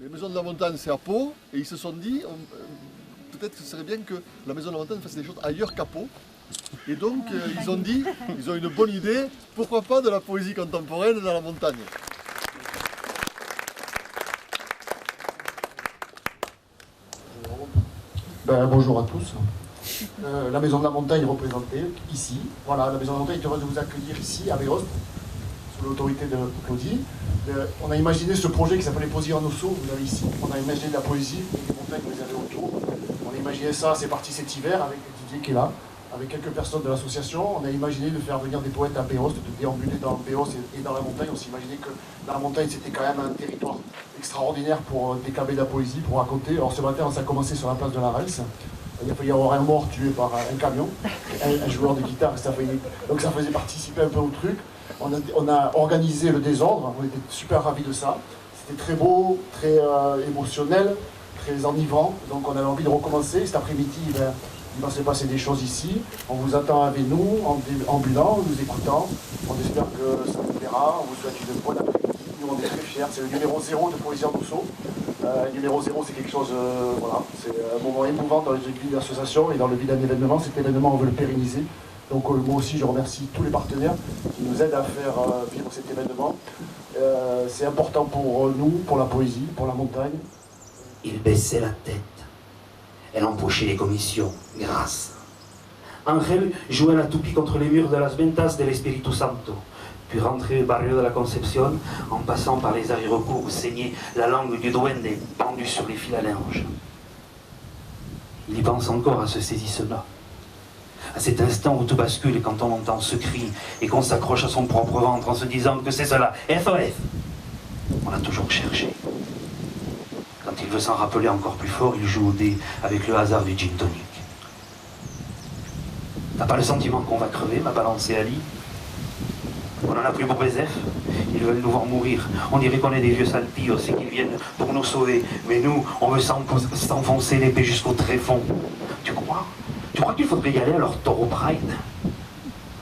les maisons de la montagne c'est à Pau, et ils se sont dit, peut-être que ce serait bien que la maison de la montagne fasse des choses ailleurs qu'à Pau. Et donc ils ont dit, ils ont une bonne idée, pourquoi pas de la poésie contemporaine dans la montagne. Bonjour à tous. La Maison de la Montagne représentée ici. Voilà, la Maison de la Montagne est heureuse de vous accueillir ici à Vérost, sous l'autorité de Claudie. On a imaginé ce projet qui s'appelait Poésie en Ossau, vous l'avez ici. On a imaginé de la poésie, avec des montagnes que vous avez autour. On a imaginé ça, c'est parti cet hiver avec Didier qui est là, avec quelques personnes de l'association. On a imaginé de faire venir des poètes à Vérost, de déambuler dans Vérost et dans la montagne. On s'est imaginé que dans la montagne c'était quand même un territoire extraordinaire pour déclamer de la poésie, pour raconter. Alors ce matin, ça a commencé sur la place de la Rels. Il a failli y avoir un mort tué par un camion, un joueur de guitare, donc ça faisait participer un peu au truc. On a organisé le désordre, on était super ravis de ça. C'était très beau, très émotionnel, très enivrant, donc on avait envie de recommencer. Cet après-midi, il va se passer des choses ici. On vous attend avec nous, en ambulant, nous écoutant. On espère que ça vous plaira, on vous souhaite une bonne après-midi. Nous on est très fiers, c'est le numéro 0 de Poésie en Ossau. Numéro 0, c'est quelque chose, voilà, c'est un moment émouvant dans les vies d'association et dans le vie d'un événement. Cet événement, on veut le pérenniser. Donc moi aussi, je remercie tous les partenaires qui nous aident à faire vivre cet événement. C'est important pour nous, pour la poésie, pour la montagne. Il baissait la tête. Elle empochait les commissions, grâce. Angel jouait la toupie contre les murs de las Ventas del Espíritu Santo, puis rentrait au barrio de la Concepción en passant par les arrière-cours où saignait la langue du duende pendue sur les fils à linge. Il y pense encore à ce saisissement, à cet instant où tout bascule quand on entend ce cri et qu'on s'accroche à son propre ventre en se disant que c'est cela, SOS. On l'a toujours cherché. Quand il veut s'en rappeler encore plus fort, il joue au dé avec le hasard du gin tonic. T'as pas le sentiment qu'on va crever, ma balancée Ali? On en a pris pour Bézef. Ils veulent nous voir mourir. On dirait qu'on est des vieux salpillos et qu'ils viennent pour nous sauver. Mais nous, on veut s'enfoncer l'épée jusqu'au tréfonds. Tu crois qu'il faudrait y aller à leur Toro Pride?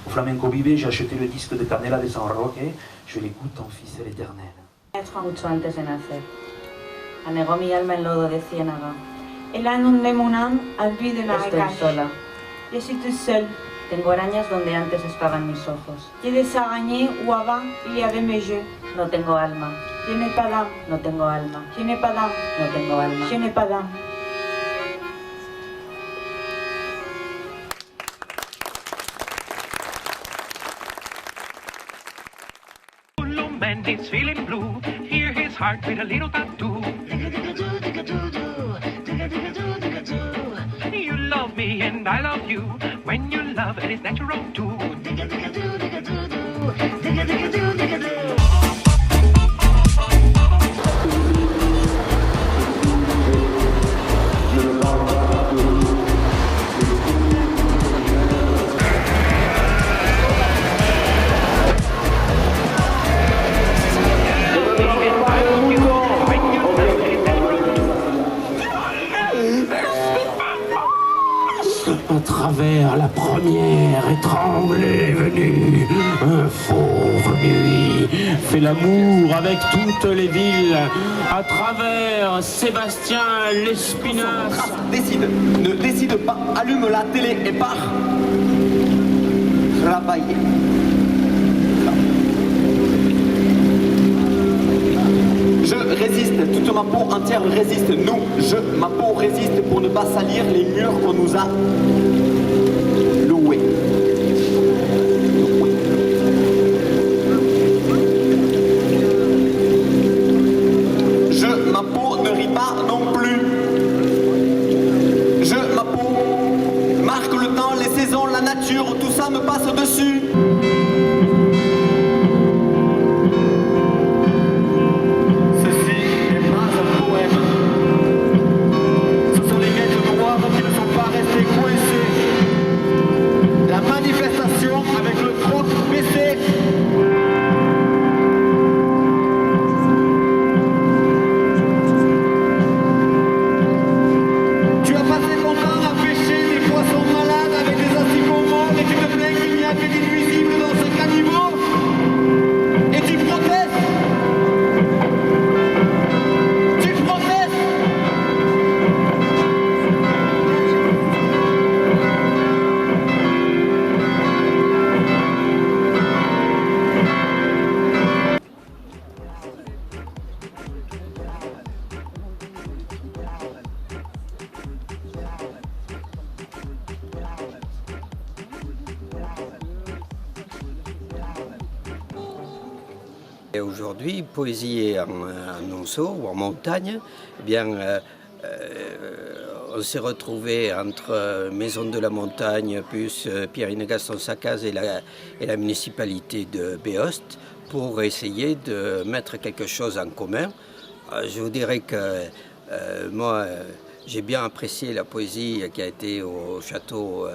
Au Flamenco Vive, j'ai acheté le disque de Canela de San Roque. Je l'écoute en ficelle éternelle. Mucho antes de nacer. Anegó mi alma en lodo de ciénaga. Elan un demonán al vide de Estoy sola. Je suis toute seule. Tengo arañas donde antes estaban mis ojos. J'ai des araignées où avant il y avait mes yeux. No tengo alma. Je n'ai pas d'âme. No tengo alma. Je n'ai pas d'âme. No tengo alma. Je n'ai pas d'âme. And he's feeling blue. Hear his heart with a little tattoo. You love me and I love you. When you love it is natural too. À travers la première étranglée venue, un fauve nuit fait l'amour avec toutes les villes. À travers Sébastien Lespinasse. Ne décide pas, allume la télé et pars travailler. Je résiste, toute ma peau entière résiste. Ma peau résiste pour ne pas salir les murs qu'on nous a loués. Ma peau ne rit pas non plus. Ma peau marque le temps, les saisons, la nature, tout ça me passe dessus. Avec le troc baissé. Tu as passé ton temps à pêcher des poissons malades avec des asticots molles et tu te plains qu'il n'y a que des nuisibles dans Et aujourd'hui, poésie en Onceau ou en montagne, eh bien, on s'est retrouvé entre Maison de la Montagne, plus Pierre-Gaston-Sacaz et la municipalité de Béost pour essayer de mettre quelque chose en commun. Je vous dirais que moi, j'ai bien apprécié la poésie qui a été au château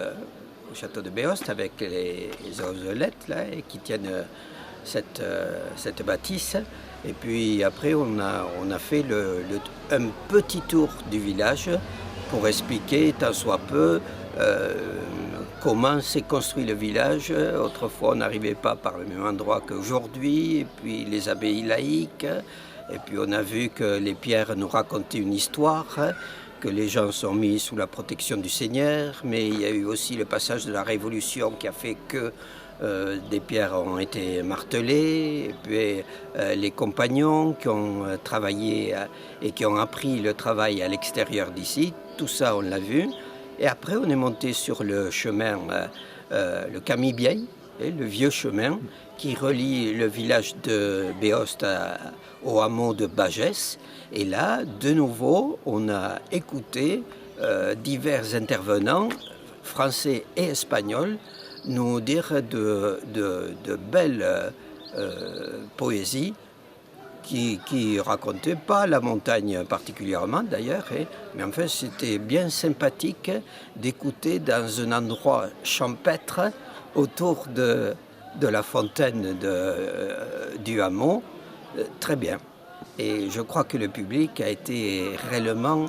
de Béost avec les oselettes là, et qui tiennent cette bâtisse. Et puis après, on a fait un petit tour du village pour expliquer, tant soit peu, comment s'est construit le village. Autrefois, on n'arrivait pas par le même endroit qu'aujourd'hui, et puis les abbayes laïques. Et puis on a vu que les pierres nous racontaient une histoire, que les gens sont mis sous la protection du Seigneur, mais il y a eu aussi le passage de la Révolution qui a fait que des pierres ont été martelées, et puis les compagnons qui ont travaillé et qui ont appris le travail à l'extérieur d'ici, tout ça on l'a vu. Et après on est monté sur le chemin, le Camibieil, le vieux chemin qui relie le village de Béost au hameau de Bagès. Et là, de nouveau, on a écouté divers intervenants, français et espagnols, nous dire de belles poésies qui racontaient pas la montagne particulièrement d'ailleurs, mais enfin c'était bien sympathique d'écouter dans un endroit champêtre autour de la fontaine du hameau, très bien. Et je crois que le public a été réellement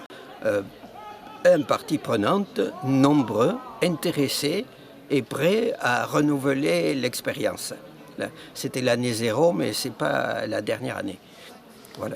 partie prenante, nombreux, intéressés et prêts à renouveler l'expérience. C'était l'année 0, mais ce n'est pas la dernière année. Voilà.